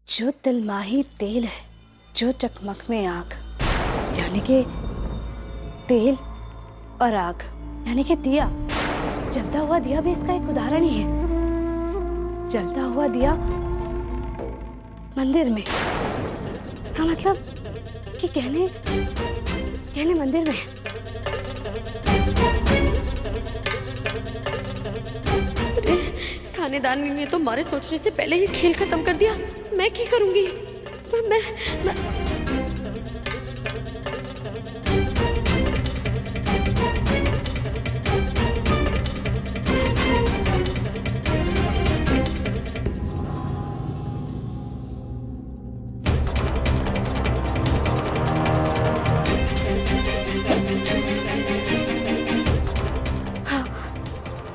जो तिलमाही तेल है, जो चकमक में आग, यानी कि तेल और आग, यानी कि दिया। जलता हुआ दिया भी इसका एक उदाहरण ही है। जलता हुआ दिया मंदिर में, इसका मतलब कि कहने मंदिर में है। अरे थानेदार ने तो हमारे सोचने से पहले ही खेल खत्म कर दिया। मैं क्या करूंगी? मैं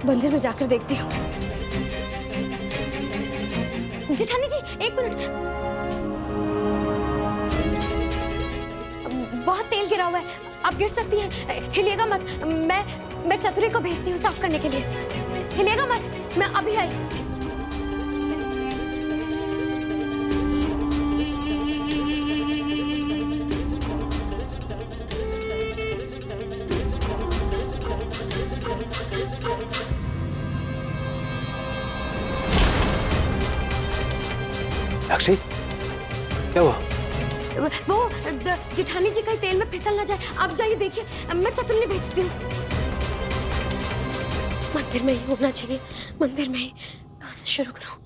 मंदिर में जाकर देखती हूँ। जेठानी जी, एक मिनट। बहुत तेल गिरा हुआ है, आप गिर सकती हैं। हिलिएगा मत। मैं चतुरी को भेजती हूँ साफ करने के लिए। हिलिएगा मत, मैं अभी आई। साक्षी, क्या हुआ? वो जेठानी जी कहीं तेल में फिसल ना जाए, आप जाइए देखिए। मैं चतुर्नी भेजती हूँ। मंदिर में ही होना चाहिए, मंदिर में ही। कहाँ से शुरू करूँ?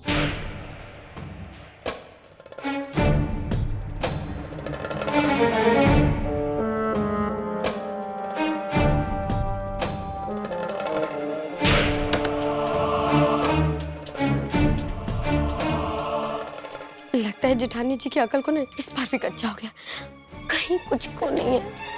लगता है जेठानी जी की अकल को ना इस बार भी कच्चा हो गया। कहीं कुछ को नहीं है।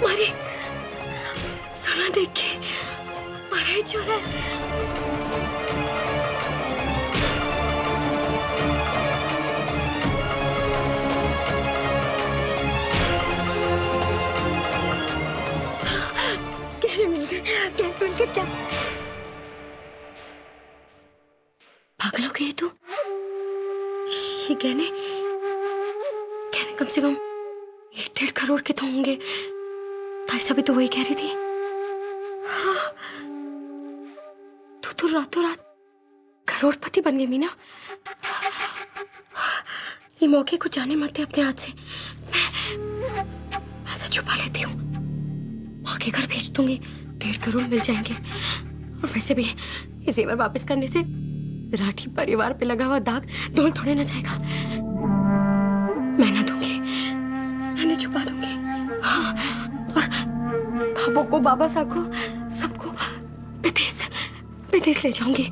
मारे, सोना देख के मारा ही चोरा है। गहने मिल गए, गहने मिल गए। क्या पागल हो गई तू? ये गहने गहने कम से कम 1.5 करोड़ के तो होंगे। ताई सभी तो वही कह रही थी। हाँ, तू तो रातों रात करोड़पति बन गई मीना। ये मौके को जाने मत दे अपने हाथ से। मैं ऐसे छुपा लेती हूँ। माँ के घर भेज दूंगी, 1.5 करोड़ मिल जाएंगे। और वैसे भी ये जेवर वापस करने से राठी परिवार पे लगा हुआ दाग धूल थोड़े न जाएगा। मैं ना दूंगी, मैंने छुपा दूंगी। हाँ, और बाबू को, बाबा साहब को, सबको विदेश ले जाऊंगी।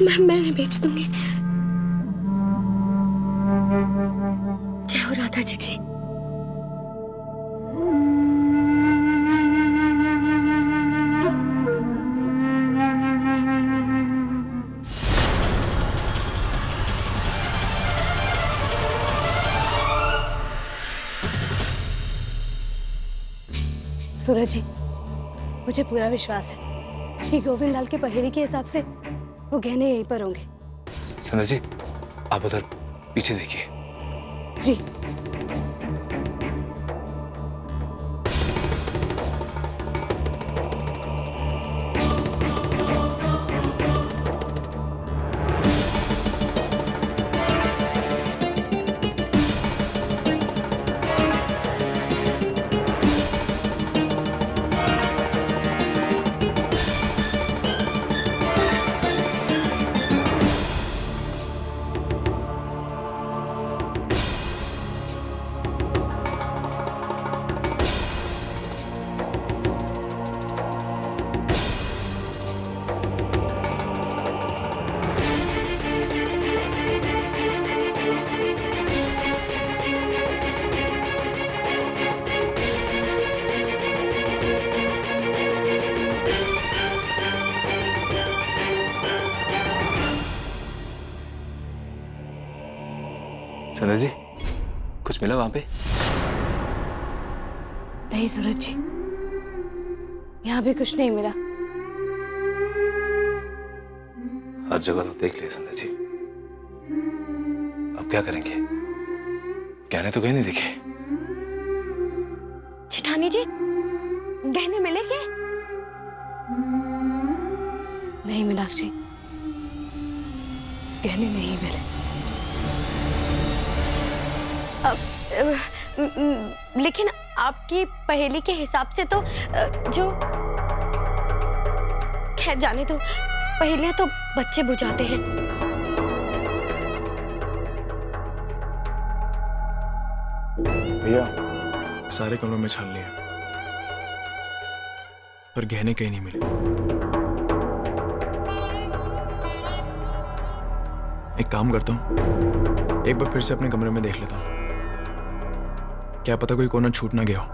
मैं बेच दूंगी। जय हो राधा जी की। सूरज जी, मुझे पूरा विश्वास है कि गोविंद लाल के पहेली के हिसाब से वो गहने यहीं पर होंगे। संध्या जी, आप उधर पीछे देखिए। जी। संध्या जी, कुछ मिला वहां पे? नहीं सूरज जी, यहाँ भी कुछ नहीं मिला। हर जगह तो देख लिया संध्या जी, अब क्या करेंगे? गहने तो कहीं नहीं दिखे। जेठानी जी, गहने मिले क्या? नहीं मीनाक्षी, गहने नहीं मिले। लेकिन आपकी पहेली के हिसाब से तो जो, खैर जाने तो, पहेलियां तो बच्चे बुझाते हैं। भैया सारे कमरों में छान लिए पर गहने कहीं नहीं मिले। एक काम करता हूँ, एक बार फिर से अपने कमरे में देख लेता हूँ, क्या पता कोई कोना छूट ना गया हो।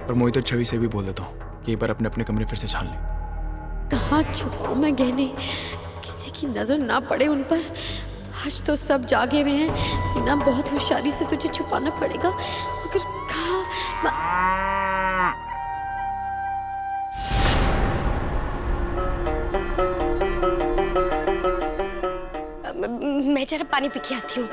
और मोहित और छवि से भी बोल देता हूँ कि एक बार अपने अपने कमरे फिर से छान लें। कहाँ छुपाऊं मैं गहने, किसी की नजर ना पड़े उन पर। आज तो सब जागे हुए हैं, बिना बहुत होशियारी से तुझे छुपाना पड़ेगा। मगर कहाँ? मैं जरा पानी पी के आती हूँ।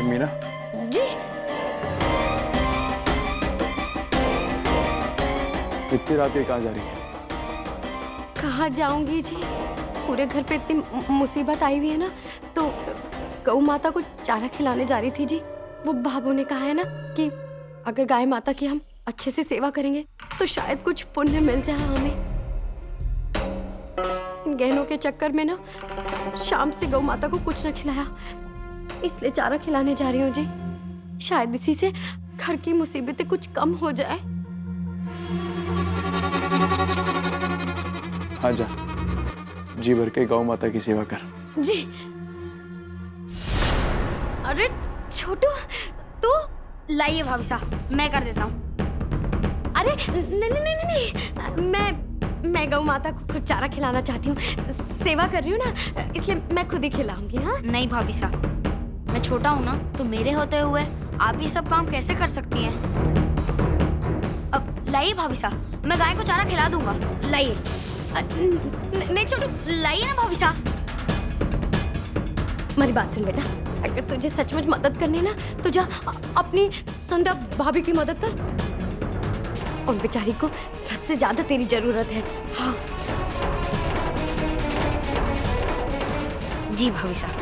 मीना जी, इतनी रात ये कहाँ जा रही है? कहाँ जाऊंगी जी, पूरे घर पे इतनी मुसीबत आई हुई है ना, तो गौ माता को चारा खिलाने जा रही थी जी। वो भाभो ने कहा है ना कि अगर गाय माता की हम अच्छे से सेवा करेंगे तो शायद कुछ पुण्य मिल जाए हमें। इन गहनों के चक्कर में ना शाम से गौ माता को कुछ न खिलाया, इसलिए चारा खिलाने जा रही हूँ जी। शायद इसी से घर की मुसीबतें कुछ कम हो जाए। हाँ जा, जी भर के गौ माता की सेवा कर। जी। अरे छोटू, तू? लाइए भाभी साहब, मैं कर देता हूँ। अरे नहीं नहीं नहीं नहीं, मैं गौ माता को खुद चारा खिलाना चाहती हूँ। सेवा कर रही हूँ ना, इसलिए मैं खुद ही खिलाऊंगी। हाँ नहीं भाभी साहब, मैं छोटा हूँ ना, तो मेरे होते हुए आप ये सब काम कैसे कर सकती हैं? अब लाइए भाभी साहब, मैं गाय को चारा खिला दूंगा। लाइए। नहीं छोटू, लाइए ना भाभी साहब। मेरी बात सुन बेटा, अगर तुझे सचमुच मदद करनी है ना, तो जा अपनी संध्या भाभी की मदद कर। उन बेचारी को सबसे ज्यादा तेरी जरूरत है। हाँ जी भाभी साहब।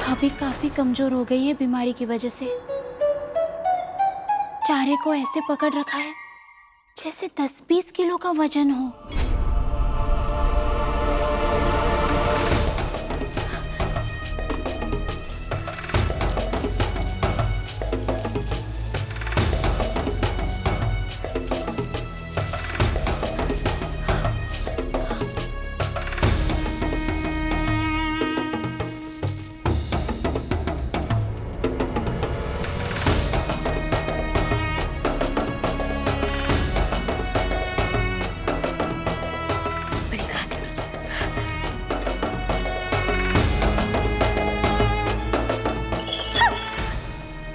भाभी काफी कमजोर हो गई है बीमारी की वजह से। चारे को ऐसे पकड़ रखा है जैसे 10-20 किलो का वजन हो।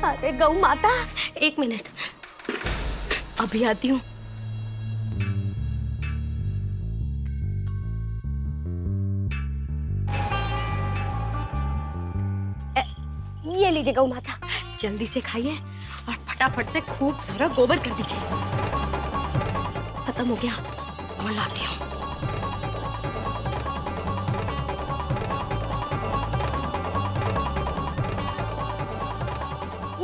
अरे गौ माता, एक मिनट, अभी आती हूँ। ये लीजिए गौ माता, जल्दी से खाइए और फटाफट से खूब सारा गोबर कर दीजिए। खत्म हो गया, और लाती हूँ।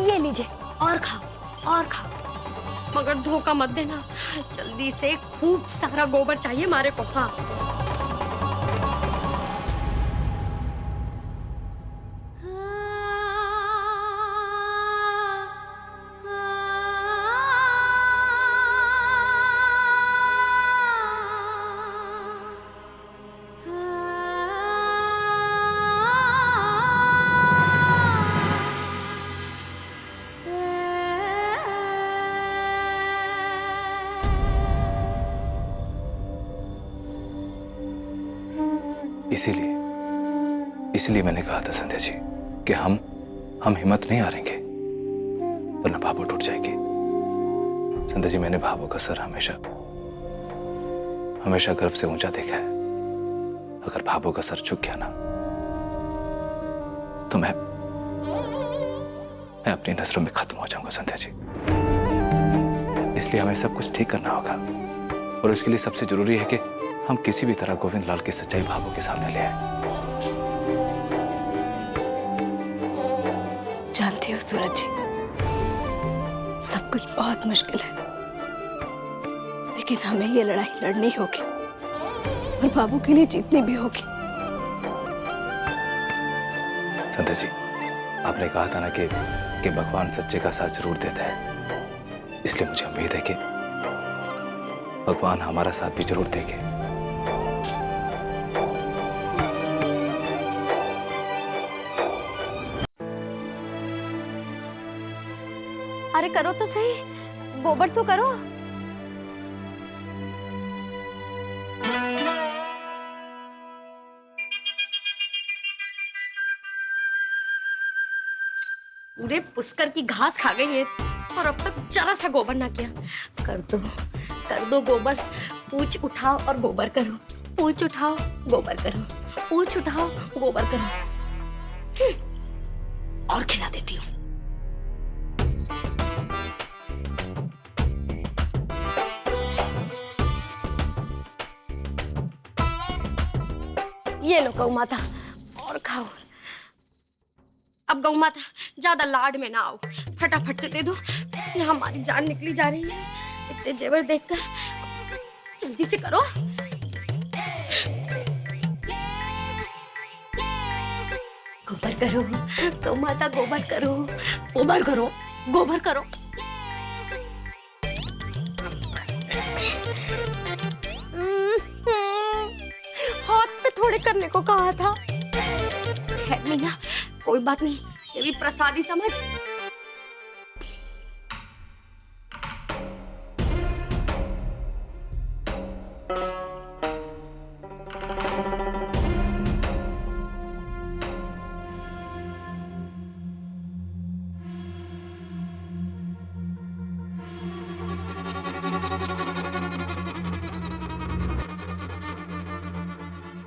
ये लीजिए, और खाओ और खाओ, मगर धोखा मत देना। जल्दी से खूब सारा गोबर चाहिए हमारे को। हाँ, इसीलिए मैंने कहा था संध्या जी कि हम हिम्मत नहीं हारेंगे, वरना भाभो टूट जाएगी। संध्या जी, मैंने भाभो का सर हमेशा गर्व से ऊंचा देखा है। अगर भाभो का सर झुक गया ना, तो मैं अपनी नजरों में खत्म हो जाऊंगा संध्या जी। इसलिए हमें सब कुछ ठीक करना होगा, और इसके लिए सबसे जरूरी है कि हम किसी भी तरह गोविंद लाल की सच्चाई भाभो के सामने ले आए। जानती हो सूरज जी, सब कुछ बहुत मुश्किल है, लेकिन हमें ये लड़ाई लड़नी होगी और बाबू के लिए जीतनी भी होगी। संध्या जी, आपने कहा था ना कि भगवान सच्चे का साथ जरूर देता है, इसलिए मुझे उम्मीद है कि भगवान हमारा साथ भी जरूर देंगे। अरे करो तो सही, गोबर तो करो। पूरे पुष्कर की घास खा गई है, और अब तक जरा सा गोबर ना किया। कर दो गोबर। पूछ उठाओ और गोबर करो, पूछ उठाओ गोबर करो, पूछ उठाओ गोबर करो। और खिला देती हूँ। ये लो गौ माता, और खाओ। अब गौ माता ज्यादा लाड में ना आओ, फटाफट से दे दो, यहाँ हमारी जान निकली जा रही है। इतने जेवर देखकर जल्दी से करो। गोबर करो गौ माता, गोबर करो, गोबर करो, गोबर करो। हाथ पे थोड़े करने को कहा था। खैर मीना, कोई बात नहीं, ये भी प्रसादी समझ।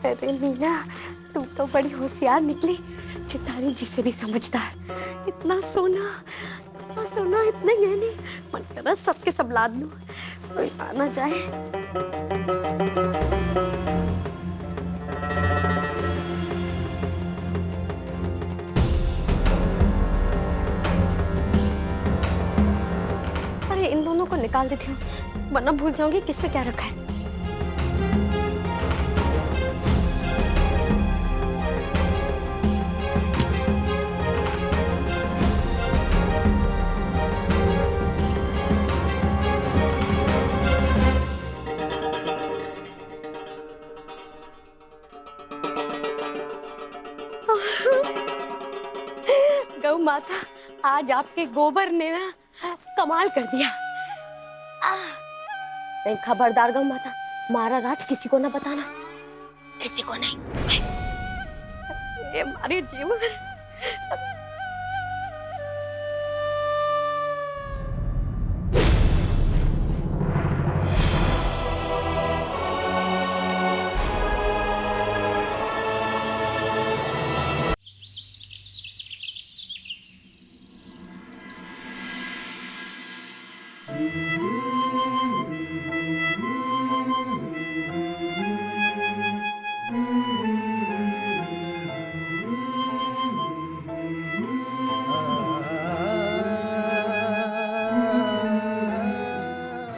अरे मीना, तू तो बड़ी होशियार निकली, चितारी जी से भी समझदार। इतना सोना, इतना गहने, मन कर रहा सबके सब लाद लूं, कोई आ ना जाए। अरे इन दोनों को निकाल देती हूँ, वरना भूल जाऊंगी किसमें क्या रखा है। गौ माता, आज आपके गोबर ने ना कमाल कर दिया। नहीं, खबरदार गौ माता, मारा राज किसी को ना बताना, किसी को नहीं। ये मारे जीवन।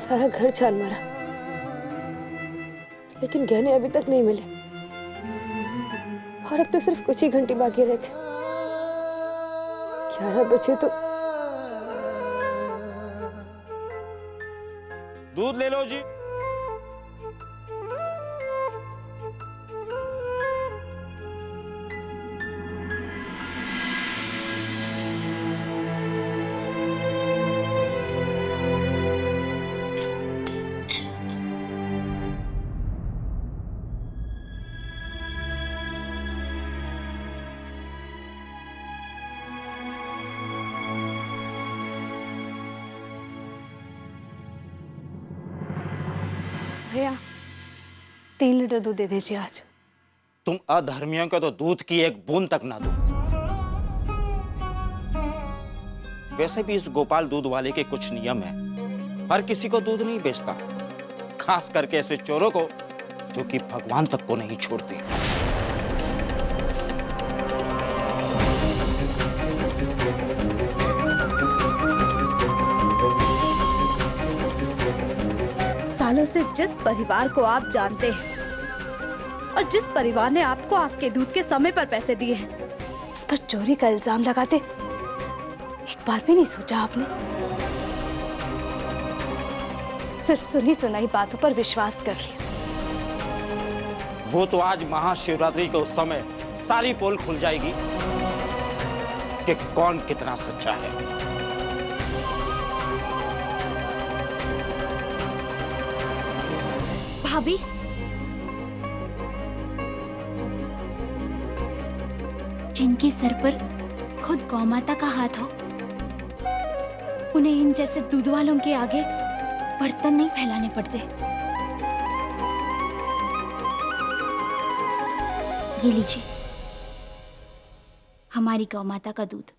सारा घर छान मारा, लेकिन गहने अभी तक नहीं मिले और अब तो सिर्फ कुछ ही घंटे बाकी रह गए। 11 बजे तो। दूध ले लो जी। भैया 3 लीटर दूध दे दीजिए आज। तुम अधर्मियों को तो दूध की एक बूंद तक ना दो। वैसे भी इस गोपाल दूध वाले के कुछ नियम है, हर किसी को दूध नहीं बेचता, खास करके ऐसे चोरों को जो कि भगवान तक को नहीं छोड़ते। सालों से जिस परिवार को आप जानते हैं और जिस परिवार ने आपको आपके दूध के समय पर पैसे दिए हैं, उस पर चोरी का इल्जाम लगाते एक बार भी नहीं सोचा आपने? सिर्फ सुनी सुनाई बातों पर विश्वास कर लिया। वो तो आज महाशिवरात्रि के उस समय सारी पोल खुल जाएगी कि कौन कितना सच्चा है। भाभी, जिनके सर पर खुद गौमाता का हाथ हो, उन्हें इन जैसे दूध वालों के आगे बर्तन नहीं फैलाने पड़ते। ये लीजिए हमारी गौमाता का दूध।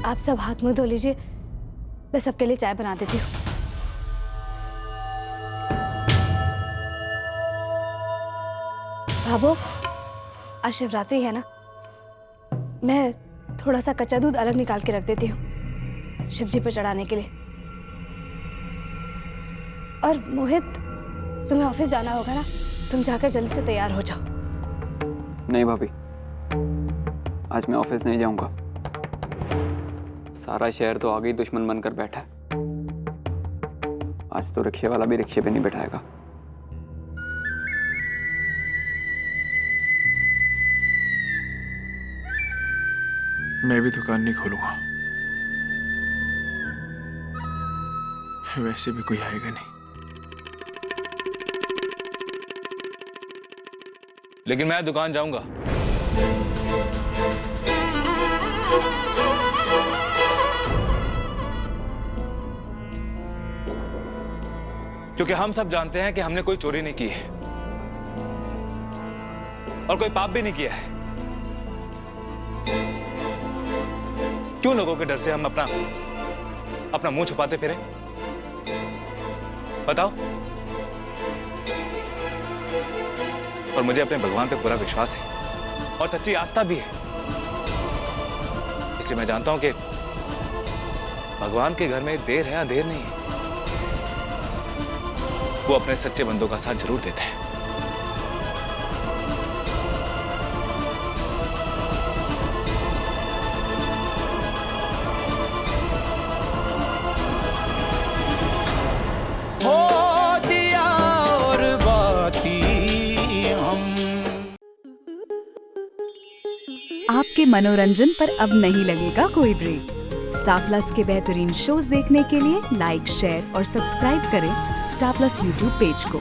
आप सब हाथ मुंह धो लीजिए, मैं सबके लिए चाय बना देती हूँ। भाभो, आज शिवरात्रि है ना, मैं थोड़ा सा कच्चा दूध अलग निकाल के रख देती हूँ शिव जी पर चढ़ाने के लिए। और मोहित, तुम्हें ऑफिस जाना होगा ना, तुम जाकर जल्दी से तैयार हो जाओ। नहीं भाभी, आज मैं ऑफिस नहीं जाऊंगा। सारा शहर तो आगे ही दुश्मन बनकर बैठा है। आज तो रिक्शे वाला भी रिक्शे पे नहीं बैठाएगा। मैं भी दुकान नहीं खोलूंगा, वैसे भी कोई आएगा नहीं। लेकिन मैं दुकान जाऊंगा। क्योंकि हम सब जानते हैं कि हमने कोई चोरी नहीं की है और कोई पाप भी नहीं किया है। क्यों लोगों के डर से हम अपना मुंह छुपाते फिरें? बताओ। और मुझे अपने भगवान पे पूरा विश्वास है और सच्ची आस्था भी है, इसलिए मैं जानता हूं कि भगवान के घर में देर है अंधेर नहीं है। वो अपने सच्चे बंदों का साथ जरूर देता है। हो दिया और बाती हम। आपके मनोरंजन पर अब नहीं लगेगा कोई ब्रेक। स्टार प्लस के बेहतरीन शोज देखने के लिए लाइक, शेयर और सब्सक्राइब करें स्टार प्लस यूट्यूब पेज को।